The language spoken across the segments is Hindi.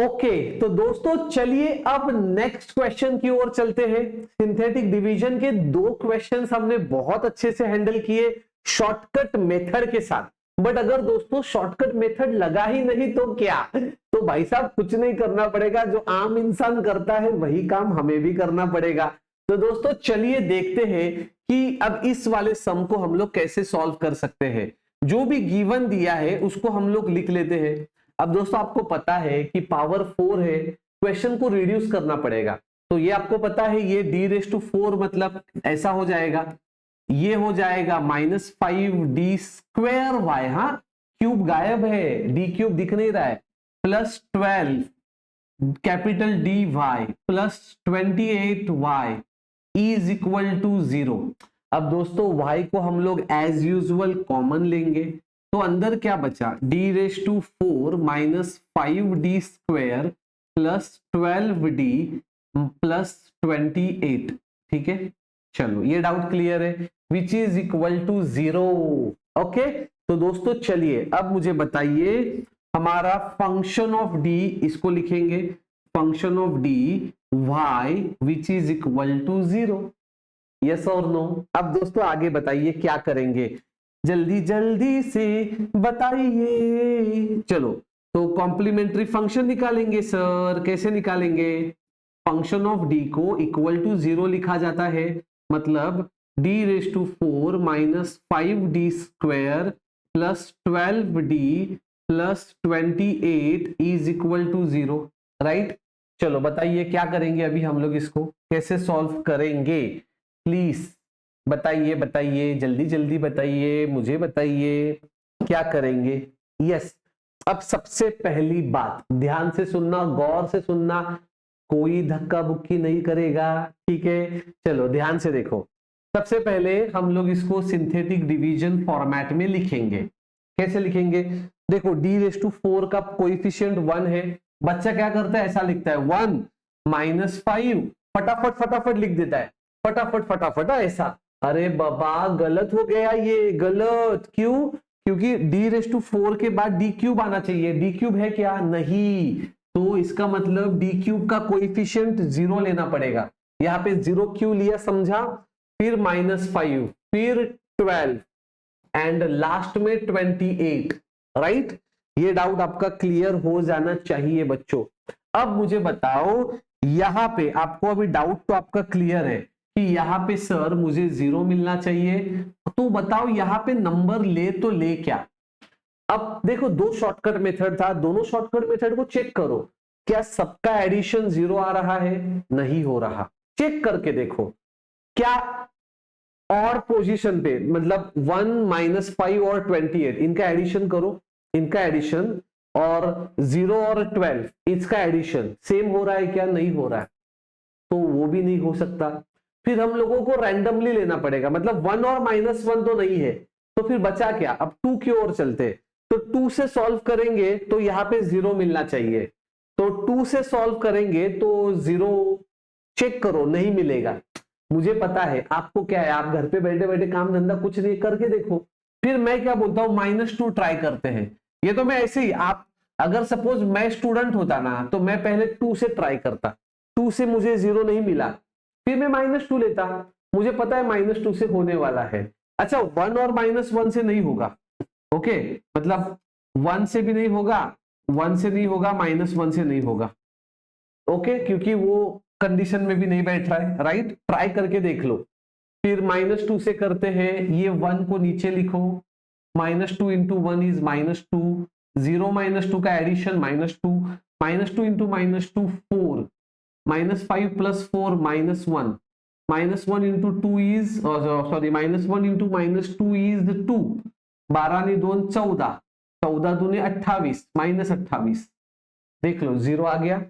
ओके तो दोस्तों चलिए अब नेक्स्ट क्वेश्चन की ओर चलते हैं। सिंथेटिक डिवीजन के दो क्वेश्चंस हमने बहुत अच्छे से हैंडल किए शॉर्टकट मेथड के साथ। बट अगर दोस्तों शॉर्टकट मेथड लगा ही नहीं तो क्या, तो भाई साहब कुछ नहीं करना पड़ेगा, जो आम इंसान करता है वही काम हमें भी करना पड़ेगा। तो दोस्तों चलिए देखते हैं कि अब इस वाले सम को हम लोग कैसे सॉल्व कर सकते हैं। जो भी गिवन दिया है उसको हम लोग लिख लेते हैं। अब दोस्तों आपको पता है कि पावर 4 है, क्वेश्चन को रिड्यूस करना पड़ेगा। तो ये आपको पता है ये d⁴ मतलब ऐसा हो जाएगा, ये हो जाएगा -5d²y। हाँ क्यूब गायब है, d³ दिख नहीं रहा है, +12 capital dy +28y is equal to 0। अब दोस्तों y को हम लोग एज यूजुअल कॉमन लेंगे, तो अंदर क्या बचा d⁴ -5d² +12d +28। ठीक है, चलो ये डाउट क्लियर है, which is equal to 0। Okay तो दोस्तों चलिए अब मुझे बताइए हमारा फंक्शन ऑफ d, इसको लिखेंगे function of d y which is equal to 0। Yes और नो। अब दोस्तों आगे बताइए क्या करेंगे, जल्दी जल्दी से बताइए। चलो तो कॉम्प्लीमेंट्री फंक्शन निकालेंगे सर। कैसे निकालेंगे, फंक्शन ऑफ d को इक्वल टू 0 लिखा जाता है, मतलब d⁴ -5d² +12d +28 is equal to 0। Right, चलो बताइए क्या करेंगे, अभी हम लोग इसको कैसे सॉल्व करेंगे, प्लीज बताइए बताइए, जल्दी जल्दी बताइए, मुझे बताइए क्या करेंगे। यस, अब सबसे पहली बात ध्यान से सुनना, गौर से सुनना, कोई धक्का बुक्की नहीं करेगा, ठीक है। चलो ध्यान से देखो, सबसे पहले हम लोग इसको सिंथेटिक डिवीजन फॉर्मेट में लिखेंगे। कैसे लिखेंगे, देखो d⁴ का कोएफिशिएंट 1 है, बच्चा क्या करता है ऐसा लिखता है 1 -5, फटाफट फटाफट लिख देता है, फटाफट फटाफट ऐसा। अरे बाबा गलत हो गया, ये गलत क्यों, क्योंकि d⁴ के बाद d³ आना चाहिए, d³ है क्या, नहीं, तो इसका मतलब d³ का कोएफिशिएंट 0 लेना पड़ेगा। यहाँ पे 0 क्यों लिया समझा, फिर -5, फिर 12 एंड लास्ट में 28। राइट, ये डाउट आपका क्लियर हो जाना चाहिए बच्चों। अब मुझे बताओ यहाँ पे आपको अभी डाउट तो आपका क्लियर है कि यहाँ पे सर मुझे 0 मिलना चाहिए, तो बताओ यहाँ पे नंबर ले तो ले क्या। अब देखो दो शॉर्टकट मेथड था, दोनों शॉर्टकट मेथड को चेक करो, क्या सबका एडिशन 0 आ रहा है, नहीं हो रहा, चेक करके देखो। क्या और पोजीशन पे मतलब 1 -5 और 28 इनका एडिशन करो, इनका एडिशन और 0 और 12 इसका एडिशन सेम हो रहा है क्या, नहीं हो रहा है, तो वो भी नहीं हो सकता। फिर हम लोगों को रैंडमली लेना पड़ेगा, मतलब 1 और -1 तो नहीं है, तो फिर बचा क्या, अब 2 की ओर चलते, तो 2 से सॉल्व करेंगे तो यहाँ पे 0 मिलना चाहिए, तो 2 से सॉल्व करेंगे तो 0 चेक करो, नहीं मिलेगा। मुझे पता है आपको क्या है, आप घर पे बैठे बैठे काम धंधा कुछ नहीं करके देखो। फिर मैं क्या बोलता हूँ -2 ट्राई करते हैं, ये तो मैं ऐसे ही, आप अगर सपोज मैं स्टूडेंट होता ना तो मैं पहले 2 से ट्राई करता, 2 से मुझे 0 नहीं मिला, फिर मैं -2 लेता, मुझे पता है -2 से होने वाला है। अच्छा 1 और -1 से नहीं होगा, ओके, मतलब 1 से भी नहीं होगा, 1 से नहीं होगा, -1 से नहीं होगा, ओके, क्योंकि वो कंडीशन में भी नहीं बैठ रहा है। राइट, ट्राई करके देख लो। फिर -2 से करते हैं, ये 1 को नीचे लिखो, -2 इंटू 1 इज -2, 0 -2 का addition -2, -2 into -2 4, -5 + 4 -1, -1 into 2 is sorry -1 into -2 is 2, 12 ने 2 14, 14 दूने 28, -28, देख लो 0 आ गया।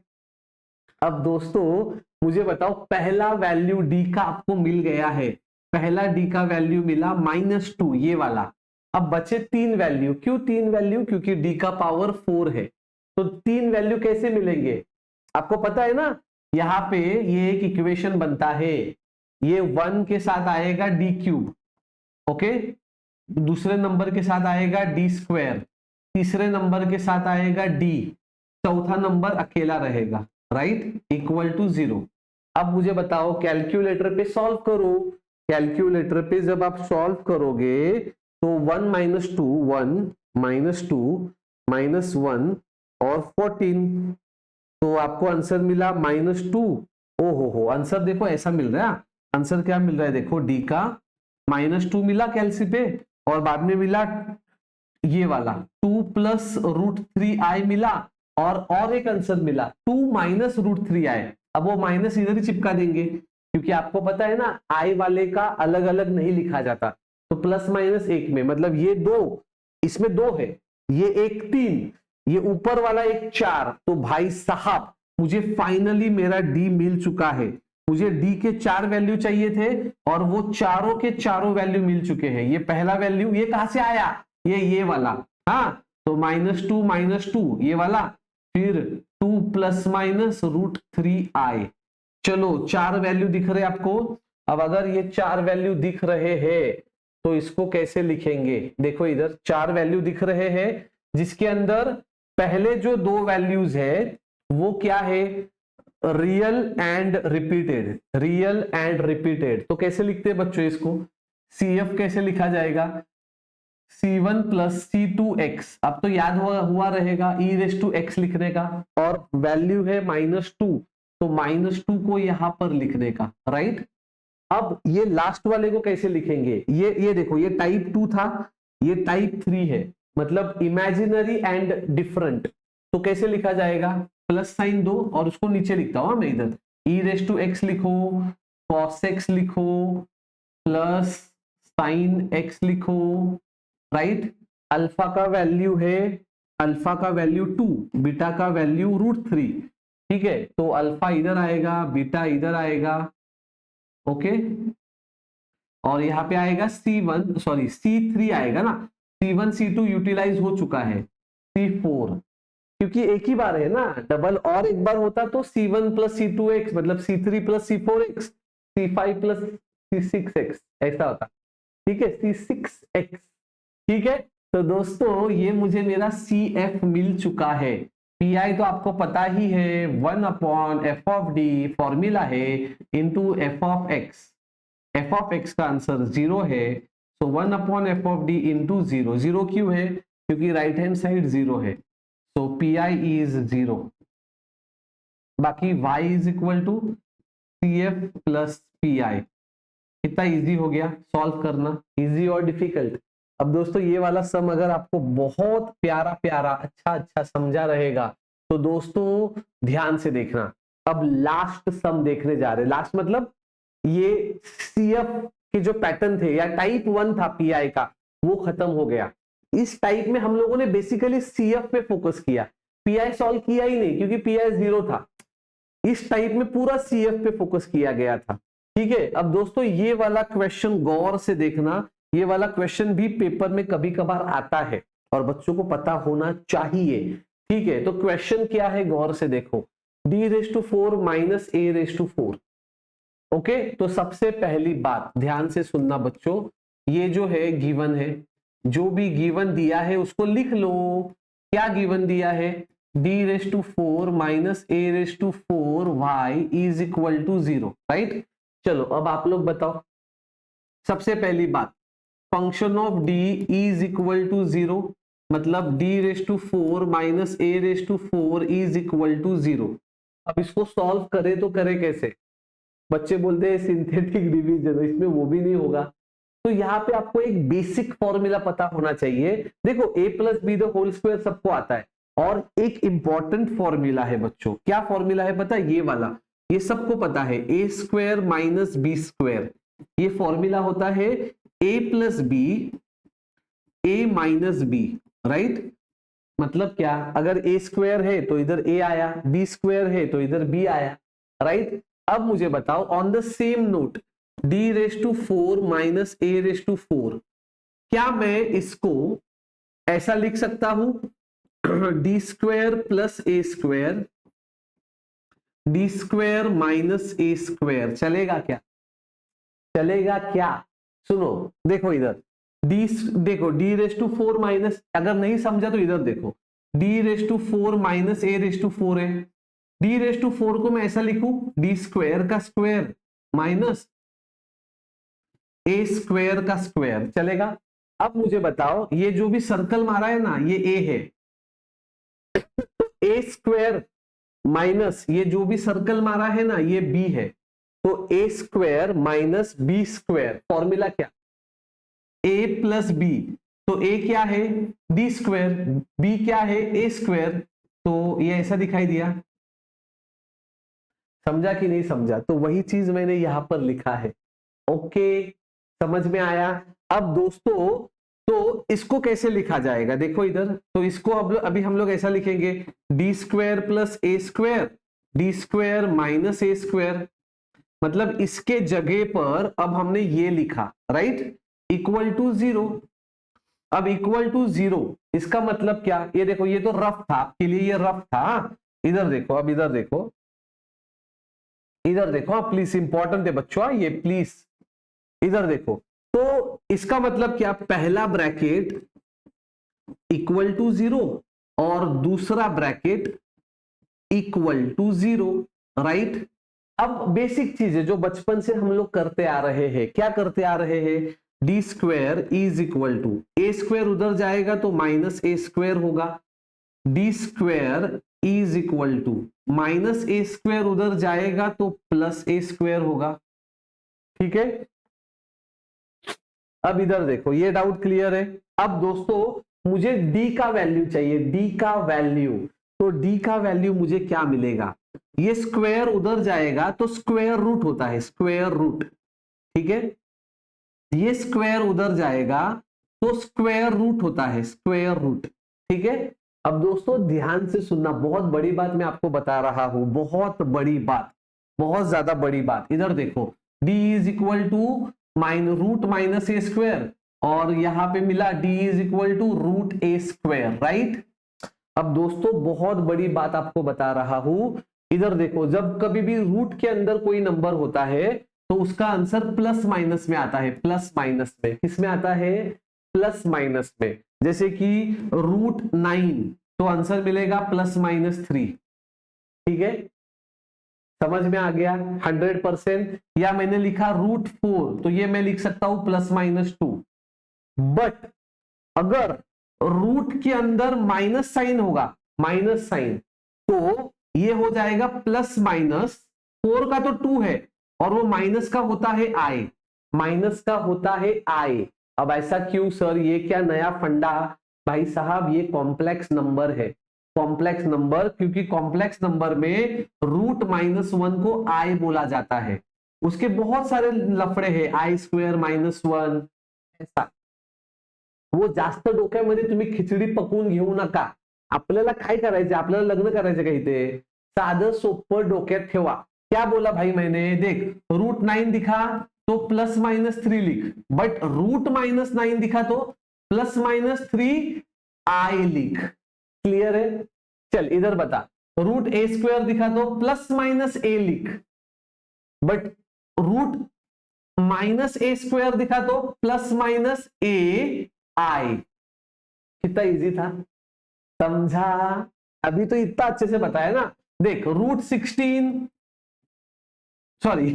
अब दोस्तों मुझे बताओ पहला वैल्यू d का आपको मिल गया है, पहला d का वैल्यू मिला -2 ये वाला। अब बचे 3 वैल्यू, क्यों 3 वैल्यू, क्योंकि d का पावर 4 है, तो 3 वैल्यू कैसे मिलेंगे आपको पता है ना। यहाँ पे ये एक इक्वेशन बनता है, ये 1 के साथ आएगा d³, ओके, दूसरे नंबर के साथ आएगा d², तीसरे नंबर के साथ आएगा d, चौथा नंबर अकेला रहेगा, राइट, इक्वल टू 0। अब मुझे बताओ कैलकुलेटर पे सॉल्व करो। कैलकुलेटर पे जब आप सॉल्व करोगे तो 1 माइनस 2 1 माइनस 2 माइनस 1 और 14, तो आपको आंसर मिला -2। ओ हो, आंसर देखो ऐसा मिल रहा है। आंसर क्या मिल रहा है देखो, डी का -2 मिला कैलसी पे, और बाद में मिला ये वाला 2 प्लस √3i मिला, और एक आंसर मिला 2 माइनस √3i। अब वो माइनस इधर ही चिपका देंगे, क्योंकि आपको पता है ना आई वाले का अलग अलग नहीं लिखा जाता। तो प्लस माइनस एक में मतलब ये 2, इसमें 2 है, ये एक 3, ये ऊपर वाला एक 4। तो भाई साहब मुझे फाइनली मेरा डी मिल चुका है। मुझे डी के 4 वैल्यू चाहिए थे और वो चारों के चारों वैल्यू मिल चुके हैं। ये पहला वैल्यू ये कहां से आया, ये वाला, हाँ, तो -2 ये वाला, फिर 2 प्लस माइनस √3i। चलो 4 वैल्यू दिख रहे आपको। अब अगर ये 4 वैल्यू दिख रहे हैं तो इसको कैसे लिखेंगे, देखो इधर 4 वैल्यू दिख रहे हैं, जिसके अंदर पहले जो 2 वैल्यूज है वो क्या है, real and repeated. Real and repeated तो कैसे लिखते हैं बच्चों इसको, CF कैसे लिखा जाएगा, C1 प्लस C2x। अब तो याद हुआ रहेगा e⁻x लिखने का, और वैल्यू है -2, तो -2 को यहां पर लिखने का, राइट। अब ये लास्ट वाले को कैसे लिखेंगे, ये देखो, ये टाइप 2 था, ये टाइप 3 है, मतलब इमेजिनरी एंड डिफरेंट। तो कैसे लिखा जाएगा, प्लस साइन दो और उसको नीचे लिखता हूं मैं इधर, e⁻x लिखो, cos x लिखो, प्लस साइन x लिखो, राइट। अल्फा का वैल्यू है, अल्फा का वैल्यू 2, बीटा का वैल्यू √3, ठीक है। तो अल्फा इधर आएगा, बीटा इधर आएगा, ओके, और यहाँ पे आएगा C3 आएगा ना, C1 C2 यूटिलाइज हो चुका है, C4, क्योंकि एक ही बार है ना, डबल और एक बार होता तो C1 प्लस C2x मतलब C3 plus C4x, C5 plus C6x ऐसा होता, ठीक है, C6x, ठीक है। तो दोस्तों ये मुझे मेरा CF मिल चुका है। PI तो आपको पता ही है, 1/f(d) फॉर्मूला है इंटू f(x). f(x) का आंसर 0 है, तो 1/f(d) इंटू 0। 0 क्यों है, क्योंकि राइट हैंड साइड 0 है, तो PI इज 0। बाकी y is equal to CF plus PI। कितना इजी हो गया सॉल्व करना, इजी और डिफिकल्ट। अब दोस्तों ये वाला सम अगर आपको बहुत प्यारा प्यारा अच्छा समझा रहेगा तो दोस्तों ध्यान से देखना। अब लास्ट सम देखने जा रहे हैं, लास्ट मतलब ये CF के जो पैटर्न थे या टाइप 1 था PI का, वो खत्म हो गया। इस टाइप में हम लोगों ने बेसिकली CF पे फोकस किया, PI सॉल्व किया ही नहीं क्योंकि PI 0 था। इस टाइप में पूरा CF पे फोकस किया गया था, ठीक है। अब दोस्तों ये वाला क्वेश्चन गौर से देखना, ये वाला क्वेश्चन भी पेपर में कभी कभार आता है और बच्चों को पता होना चाहिए, ठीक है। तो क्वेश्चन क्या है गौर से देखो, d⁴ माइनस a⁴। ओके, तो सबसे पहली बात ध्यान से सुनना बच्चों, ये जो है गिवन है, जो भी गिवन दिया है उसको लिख लो। क्या गिवन दिया है, d⁴ minus a⁴y is equal to 0, right. चलो अब आप लोग बताओ, सबसे पहली बात, function of d is equal to 0 मतलब d⁴ minus a⁴ is equal to 0। अब इसको सॉल्व करे तो करे कैसे, बच्चे बोलते हैं सिंथेटिक डिवीजन, इसमें वो भी नहीं होगा। तो यहाँ पे आपको एक बेसिक फॉर्मूला पता होना चाहिए। देखो a+b² सबको आता है, और एक इंपॉर्टेंट फॉर्मूला है बच्चों, क्या फॉर्मूला है पता है, ये वाला, ये सबको पता है, a² माइनस b²। ये फॉर्मूला होता है a+b a minus b, right. मतलब क्या, अगर a² है तो इधर a आया, b² है तो इधर b आया, राइट। अब मुझे बताओ on the same note, d⁴ minus a⁴, क्या मैं इसको ऐसा लिख सकता हूं, d² plus a², d² minus a², चलेगा क्या, चलेगा क्या। सुनो देखो इधर, देखो d⁴ माइनस, अगर नहीं समझा तो इधर देखो, D raise to 4 minus A raise to 4 है। डी रेस टू 4 को मैं ऐसा लिखूं, डी स्क्वायर का स्क्वायर माइनस ए स्क्वायर का स्क्वायर, चलेगा। अब मुझे बताओ, ये जो भी सर्कल मारा है ना, ये ए है, ए स्क्वायर माइनस ये जो भी सर्कल मारा है ना, ये बी है। तो A square minus B square, formula क्या, ए प्लस बी। तो ए क्या है, डी स्क्वायर, बी क्या है, ए स्क्वायर। तो ये ऐसा दिखाई दिया, समझा कि नहीं समझा? तो वही चीज मैंने यहां पर लिखा है। ओके, समझ में आया? अब दोस्तों, तो इसको कैसे लिखा जाएगा, देखो इधर। तो इसको अब अभी हम लोग ऐसा लिखेंगे, D square plus A square, D square minus A square. मतलब इसके जगह पर अब हमने ये लिखा, राइट, इक्वल टू 0। अब इक्वल टू 0 इसका मतलब क्या, ये देखो, ये तो रफ था आपके लिए, ये रफ था। इधर देखो, अब इधर देखो, इधर देखो प्लीज, इंपॉर्टेंट है बच्चों ये, प्लीज इधर देखो। तो इसका मतलब क्या, पहला ब्रैकेट इक्वल टू 0 और दूसरा ब्रैकेट इक्वल टू 0, राइट। अब बेसिक चीजें जो बचपन से हम लोग करते आ रहे हैं, क्या करते आ रहे हैं, D square is equal to, A square उधर जाएगा तो माइनस ए स्क्वायर होगा, D square is equal to minus A square उधर जाएगा तो प्लस ए स्क्वायर होगा, ठीक है। अब इधर देखो, ये डाउट क्लियर है? अब दोस्तों मुझे डी का वैल्यू चाहिए, डी का वैल्यू। तो डी का वैल्यू मुझे क्या मिलेगा, ये स्क्वायर उधर जाएगा तो स्क्वायर रूट होता है, स्क्वायर रूट, ठीक है। ये स्क्वायर उधर जाएगा तो स्क्वायर रूट होता है, स्क्वायर रूट, ठीक है। अब दोस्तों ध्यान से सुनना, बहुत बड़ी बात मैं आपको बता रहा हूं, बहुत बड़ी बात, बहुत ज्यादा बड़ी बात। इधर देखो, d is equal to root minus A square, और यहां पे मिला d is equal to root A square, right. अब दोस्तों बहुत बड़ी बात आपको बता रहा हूं, इधर देखो, जब कभी भी रूट के अंदर कोई नंबर होता है तो उसका आंसर प्लस माइनस में आता है, प्लस माइनस में, किस में आता है, प्लस माइनस में। जैसे कि रूट 9, तो आंसर मिलेगा प्लस माइनस 3, ठीक है, समझ में आ गया 100%। या मैंने लिखा रूट 4, तो ये मैं लिख सकता हूं प्लस माइनस 2। बट अगर रूट के अंदर माइनस साइन होगा, माइनस साइन, तो ये हो जाएगा प्लस माइनस, 4 का तो 2 है और वो माइनस का होता है आई, माइनस का होता है आई। अब ऐसा क्यों सर, ये क्या नया फंडा? भाई साहब ये कॉम्प्लेक्स नंबर है, कॉम्प्लेक्स नंबर, क्योंकि कॉम्प्लेक्स नंबर में रूट -1 को आई बोला जाता है, उसके बहुत सारे लफड़े हैं, आई स्क्वेअर -1, ऐसा। वो जास्त डोक्यामध्ये तुम्ही खिचडी पकवून घेऊ नका। आपल्याला काय करायचं, आपल्याला लग्न करायचं का इथे, साधं सोपं डोक्यात ठेवा। क्या बोला भाई मैंने, देख रूट 9 दिखा तो प्लस माइनस 3 लिख, बट रूट -9 दिखा तो प्लस -3 आई लिख, क्लियर है। चल इधर बता, रूट ए स्क्वायर दिखा तो प्लस माइनस ए लिख, but root minus A square दिखा तो प्लस माइनस ए आई। कितना इजी था, समझा? अभी तो इतना अच्छे से बताया ना। देख root 16, sorry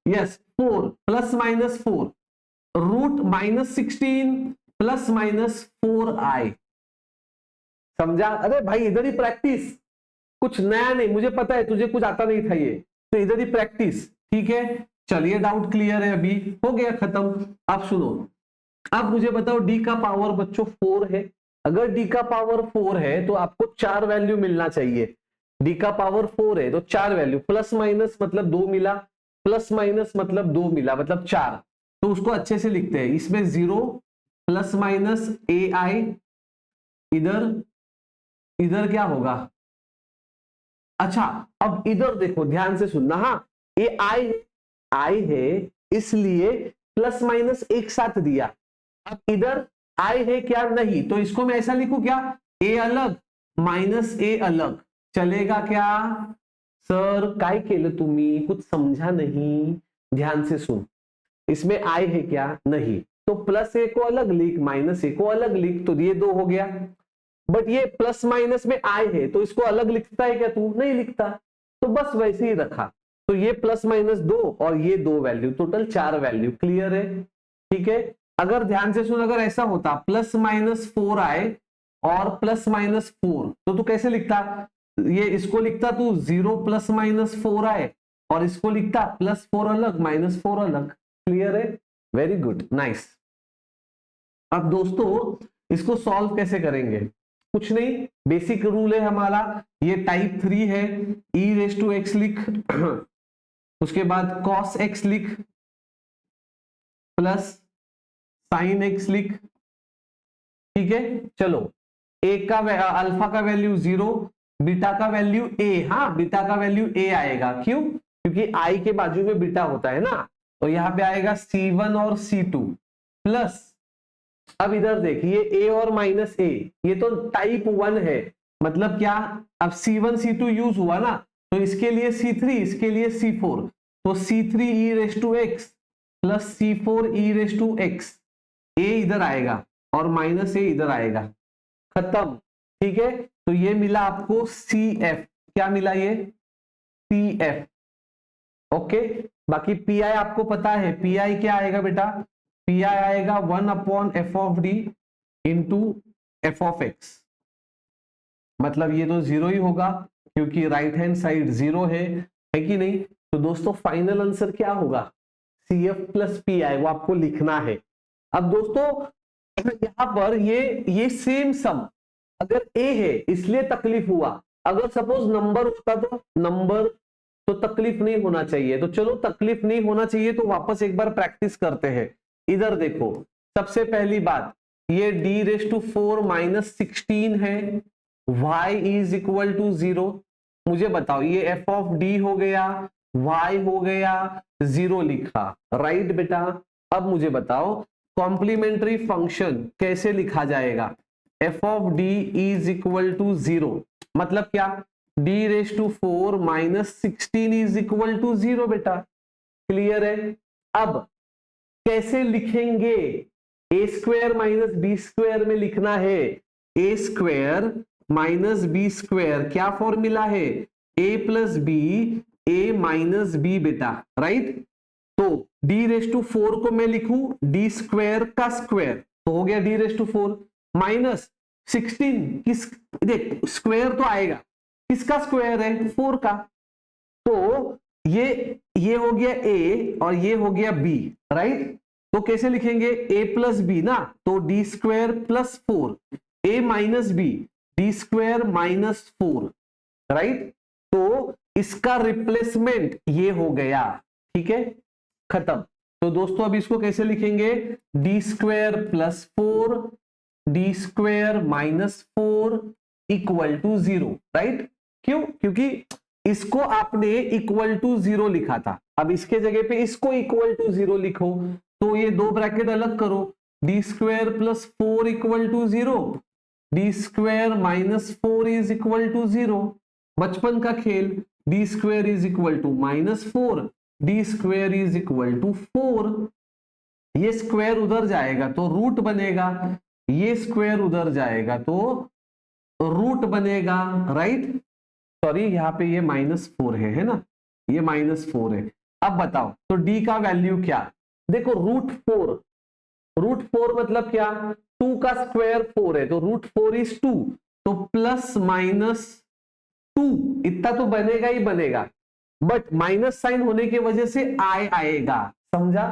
yes 4 plus minus 4, root -16 plus minus 4 I, समझा? अरे भाई इधर ही प्रैक्टिस, कुछ नया नहीं, मुझे पता है तुझे कुछ आता नहीं था ये, तो इधर ही प्रैक्टिस, ठीक है। चलिए डाउट क्लियर है, अभी हो गया खत्म। अब सुनो, अब मुझे बताओ डी का पावर बच्चों 4 है। अगर डी का पावर 4 है तो आपको 4 वैल्यू मिलना चाहिए। डी का पावर 4 है तो 4 वैल्यू, प्लस माइनस मतलब 2 मिला, प्लस माइनस मतलब 2 मिला, मतलब 4। तो उसको अच्छे से लिखते हैं, इसमें 0 प्लस माइनस ए आई, इधर इधर क्या होगा, अच्छा अब इधर देखो ध्यान से सुनना, हाँ ये आई है इसलिए प्लस माइनस एक साथ दिया। अब इधर आई है क्या, नहीं, तो इसको मैं ऐसा लिखूं क्या, ए अलग माइनस ए अलग, चलेगा क्या? सर काय केलं तुम्ही, कुछ समझा नहीं, ध्यान से सुन। इसमें आई है क्या, नहीं, तो प्लस ए को अलग लिख, माइनस ए को अलग लिख, तो ये 2 हो गया। बट ये प्लस माइनस में आई है तो इसको अलग लिखता है क्या तू? नहीं लिखता, तो बस वैसे ही रखा। तो ये प्लस माइनस 2 और ये 2 वैल्यू, टोटल 4 वैल्यू। क्लियर है? ठीक है। अगर ध्यान से सुन, अगर ऐसा होता प्लस माइनस 4 आए और प्लस माइनस 4, तो तू कैसे लिखता? ये इसको लिखता तू 0 प्लस माइनस 4 आए और इसको लिखता प्लस 4 अलग माइनस 4 अलग। क्लियर है? Very good, nice. अब दोस्तों इसको सॉल्व कैसे करेंगे? कुछ नहीं, बेसिक रूल है हमारा, ये टाइप 3 है। ई रेस टू एक्स लिख, उसके बाद कॉस एक्स लिख, प्लस साइन एक्स लिख। ठीक है, चलो ए का अल्फा का वैल्यू 0, बीटा का वैल्यू ए। हाँ, बीटा का वैल्यू ए आएगा, क्यों? क्योंकि आई के बाजू में बीटा होता है ना, तो यहां पे आएगा C1 और C2 प्लस, अब इधर देखिए ए और माइनस ए, ये तो टाइप 1 है, मतलब क्या? अब C1 C2 यूज हुआ ना, तो इसके लिए C3, इसके लिए C4, तो C3 e raise to X plus C4 e raise to X. A इधर आएगा और माइनस ए इधर आएगा, खत्म। ठीक है, तो ये मिला आपको CF। क्या मिला ये? CF। ओके, बाकी PI आपको पता है, PI क्या आएगा बेटा? PI आएगा 1 upon F of D into F of x, मतलब ये तो 0 ही होगा क्योंकि राइट हैंड साइड 0 है कि नहीं? तो दोस्तों फाइनल आंसर क्या होगा? CF प्लस PI, वो आपको लिखना है। अब दोस्तों यहां पर ये सेम सम अगर A है इसलिए तकलीफ हुआ, अगर सपोज नंबर होता तो नंबर तो तकलीफ नहीं होना चाहिए। तो चलो तकलीफ नहीं होना चाहिए तो वापस एक बार प्रैक्टिस करते हैं। इधर देखो, सबसे पहली बात, ये d रेस टू 4 माइनस 16 है, y इज इक्वल टू 0। मुझे बताओ ये f ऑफ d हो गया, y हो गया 0 लिखा, राइट बेटा? अब मुझे बताओ कॉम्प्लीमेंट्री फंक्शन कैसे लिखा जाएगा? f of d is equal to 0, मतलब क्या? d raise to 4 minus 16 is equal to 0 बेटा। क्लियर है? अब कैसे लिखेंगे? A square minus B square में लिखना है। A square minus B square क्या फॉर्मूला है? A plus B, A minus B बेटा, राइट? तो d रेस टू 4 को मैं लिखूं d स्क्वायर का स्क्वायर, तो हो गया d रेस टू 4 माइनस 16, किस, देख स्क्वायर तो आएगा, किसका स्क्वायर है? 4 का। तो ये हो गया a और ये हो गया b, राइट? तो कैसे लिखेंगे? a प्लस बी ना, तो d square plus 4, a minus B, d square minus 4, right? तो इसका रिप्लेसमेंट ये हो गया। ठीक है, खत्म। तो दोस्तों अब इसको कैसे लिखेंगे? d square plus 4, d square minus 4 equal to 0, right? क्यों? क्योंकि इसको आपने इक्वल टू 0 लिखा था, अब इसके जगह पे इसको इक्वल टू 0 लिखो, तो ये दो ब्रैकेट अलग करो, d square plus 4 equal to 0, d square minus 4 is equal to 0। बचपन का खेल, d square is equal to minus 4, d square is equal to 4। ये स्क्वायर उधर जाएगा तो रूट बनेगा, ये स्क्वायर उधर जाएगा तो रूट बनेगा, राइट? सॉरी, यहाँ पे ये -4 है ना, ये -4 है। अब बताओ तो d का वैल्यू क्या? देखो रूट 4 मतलब क्या? 2 का स्क्वायर 4 है, तो रूट 4 इज 2, तो प्लस माइनस 2 इतना तो बनेगा ही बनेगा, बट माइनस साइन होने की वजह से आई आएगा, समझा?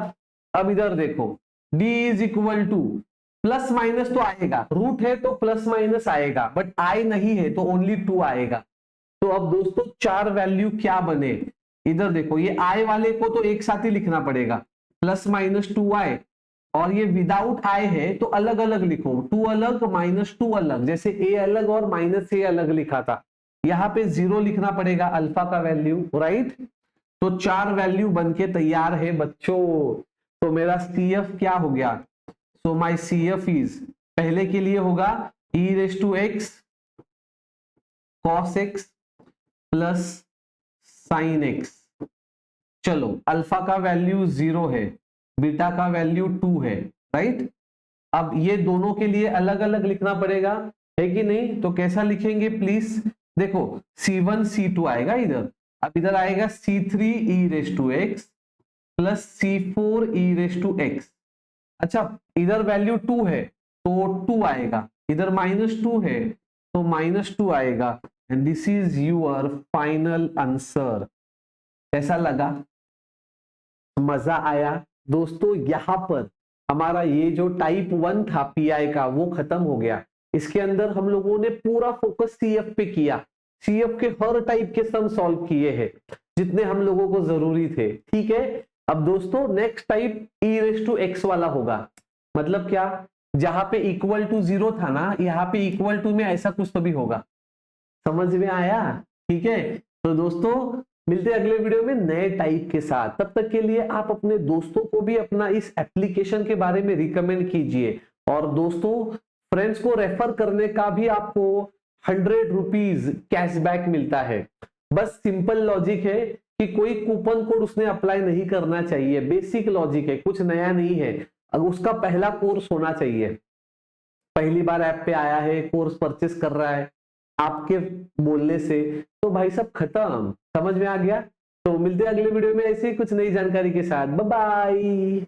अब इधर देखो, d is equal to, plus minus तो आएगा, रूट है तो प्लस माइनस आएगा, बट आई नहीं है तो ओनली 2 आएगा। तो अब दोस्तों 4 वैल्यू क्या बने? इधर देखो, ये आई वाले को तो एक साथ ही लिखना पड़ेगा, प्लस माइनस 2i, और ये विदाउट आई है तो अलग अलग लिखो, 2 अलग माइनस 2 अलग, जैसे a अलग और माइनस a अलग लिखा था, यहाँ पे 0 लिखना पड़ेगा अल्फा का वैल्यू, राइट? तो 4 वैल्यू बनके तैयार है बच्चों। तो मेरा CF क्या हो गया? सो माय CF इज, पहले के लिए होगा e raise to x cos x plus sine x। चलो अल्फा का वैल्यू 0 है, बीटा का वैल्यू 2 है, राइट? अब ये दोनों के लिए अलग अलग लिखना पड़ेगा, है कि नहीं? तो कैसा लिखेंगे प्लीज? देखो C1 C2 आएगा इधर, अब इधर आएगा C3 e raise to X plus C4 e raise to X. अच्छा इधर वैल्यू 2 है तो 2 आएगा, इधर -2 है तो -2 आएगा। And this is your final answer. कैसा लगा? मजा आया? दोस्तों यहां पर हमारा ये जो टाइप 1 था पीआई का वो खत्म हो गया। इसके अंदर हम लोगों ने पूरा फोकस सीएफ पे किया, सीएफ के हर टाइप के सम सॉल्व किए हैं जितने हम लोगों को जरूरी थे। ठीक है, अब दोस्तों next type E raise to X वाला होगा। मतलब क्या? जहां पे इक्वल टू 0 था ना, यहाँ पे इक्वल टू में ऐसा कुछ तो भी होगा। समझ में आया? ठीक है, तो दोस्तों मिलते हैं अगले वीडियो में नए टाइप के साथ। तब तक के लिए आप अपने दोस्तों को भी अपना इस एप्लीकेशन के बारे में रिकमेंड कीजिए, और दोस्तों फ्रेंड्स को रेफर करने का भी आपको 100 रुपीज कैशबैक मिलता है। बस सिंपल लॉजिक है कि कोई कूपन कोड उसने अप्लाई नहीं करना चाहिए, बेसिक लॉजिक है, कुछ नया नहीं है। अगर उसका पहला कोर्स होना चाहिए, पहली बार ऐप पे आया है, कोर्स परचेस कर रहा है आपके बोलने से, तो भाई साहब खत्म। समझ में आ गया? तो मिलते हैं अगले वीडियो में ऐसे ही कुछ नई जानकारी के साथ। Bye bye.